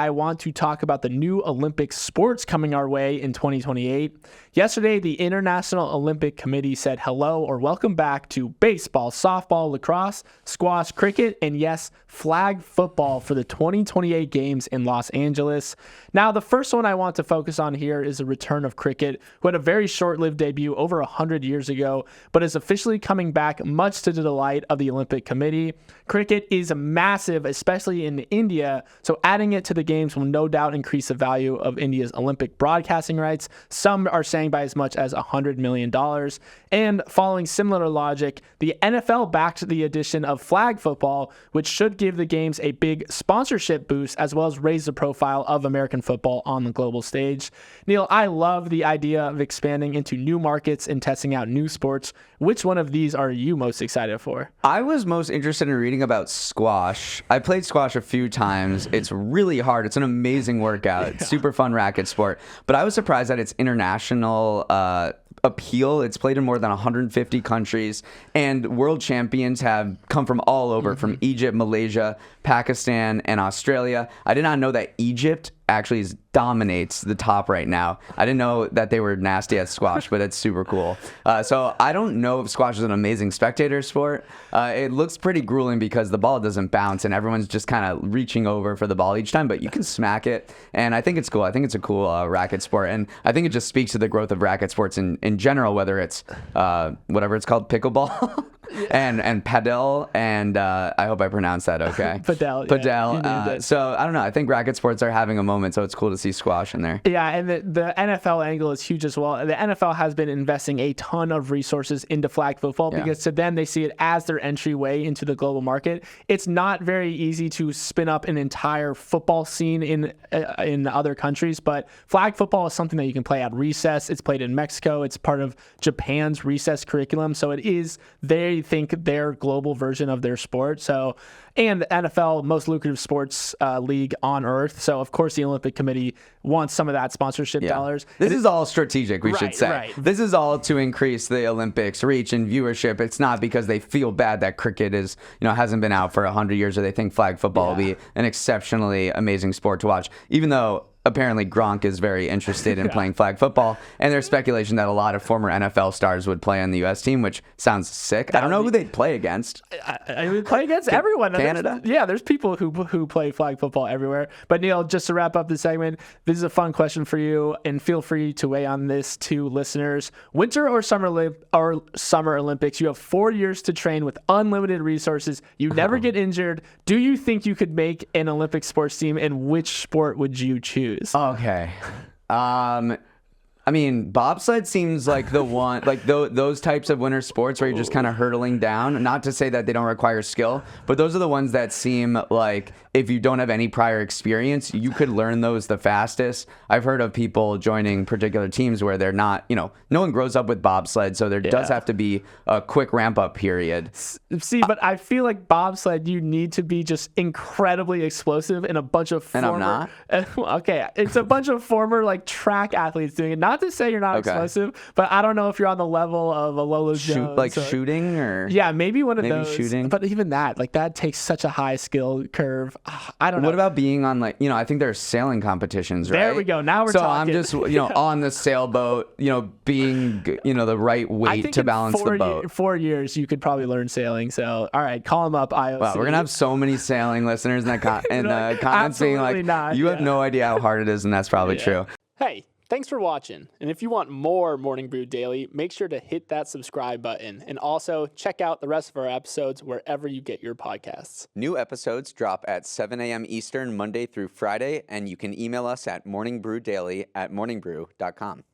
I want to talk about the new Olympic sports coming our way in 2028. Yesterday, the International Olympic Committee said hello or welcome back to baseball, softball, lacrosse, squash, cricket, and yes, flag football for the 2028 games in Los Angeles. Now, the first one I want to focus on here is the return of cricket, who had a very short-lived debut over 100 years ago, but is officially coming back much to the delight of the Olympic Committee. Cricket is massive, especially in India, so adding it to the games will no doubt increase the value of India's Olympic broadcasting rights. Some are saying by as much as $100 million. And following similar logic, the NFL backed the addition of flag football, which should give the games a big sponsorship boost as well as raise the profile of American football on the global stage. Neal, I love the idea of expanding into new markets and testing out new sports. Which one of these are you most excited for? I was most interested in reading about squash. I played squash a few times. It's really hard. It's an amazing workout. It's super fun racket sport. But I was surprised at its international appeal. It's played in more than 150 countries, and world champions have come from all over, from Egypt, Malaysia, Pakistan, and Australia. I did not know that Egypt actually dominates the top right now. I didn't know that they were nasty at squash, but it's super cool. So I don't know if squash is an amazing spectator sport. It looks pretty grueling because the ball doesn't bounce and everyone's just kind of reaching over for the ball each time, but you can smack it. And I think it's cool. I think it's a cool racket sport. And I think it just speaks to the growth of racket sports in general, whether it's whatever it's called, pickleball. and padel, and I hope I pronounced that okay. Padel. So I don't know. I think racket sports are having a moment, so it's cool to see squash in there. Yeah, and the NFL angle is huge as well. The NFL has been investing a ton of resources into flag football because to them, they see it as their entryway into the global market. It's not very easy to spin up an entire football scene in other countries, but flag football is something that you can play at recess. It's played in Mexico. It's part of Japan's recess curriculum, so it is they think their global version of their sport. So, and the NFL, most lucrative sports league on earth. So, of course, the Olympic Committee wants some of that sponsorship dollars. This is all strategic, we should say. Right. This is all to increase the Olympics reach and viewership. It's not because they feel bad that cricket is, hasn't been out for 100 years, or they think flag football will be an exceptionally amazing sport to watch, even though apparently Gronk is very interested in playing flag football, and there's speculation that a lot of former NFL stars would play on the U.S. team, which sounds sick. I don't know who they'd play against. I would play against everyone. Canada? There's people who play flag football everywhere. But Neal, just to wrap up the segment, this is a fun question for you, and feel free to weigh on this to listeners. Winter or Summer Olympics, you have 4 years to train with unlimited resources. You never get injured. Do you think you could make an Olympic sports team, and which sport would you choose? Okay. I mean, bobsled seems like the one, like those types of winter sports where you're just kind of hurtling down. Not to say that they don't require skill, but those are the ones that seem like if you don't have any prior experience, you could learn those the fastest. I've heard of people joining particular teams where they're not, no one grows up with bobsled, so there does have to be a quick ramp up period. See, but I feel like bobsled, you need to be just incredibly explosive and a bunch of former... And I'm not? Okay, it's a bunch of former track athletes doing it. Not to say you're not explosive, but I don't know if you're on the level of a Lolo Jones. Shooting or... Yeah, maybe one of maybe those. Shooting. But even that, that takes such a high skill curve. I don't know. What about being on I think there's sailing competitions, right? There we go. Now we're talking. So I'm just, on the sailboat, being, the right weight to balance the boat. 4 years, you could probably learn sailing. So, all right, call them up, IOC. Wow, we're going to have so many sailing listeners in the comments being like, you have no idea how hard it is, and that's probably true. Hey, thanks for watching. And if you want more Morning Brew Daily, make sure to hit that subscribe button. And also check out the rest of our episodes wherever you get your podcasts. New episodes drop at 7 a.m. Eastern, Monday through Friday, and you can email us at morningbrewdaily@morningbrew.com.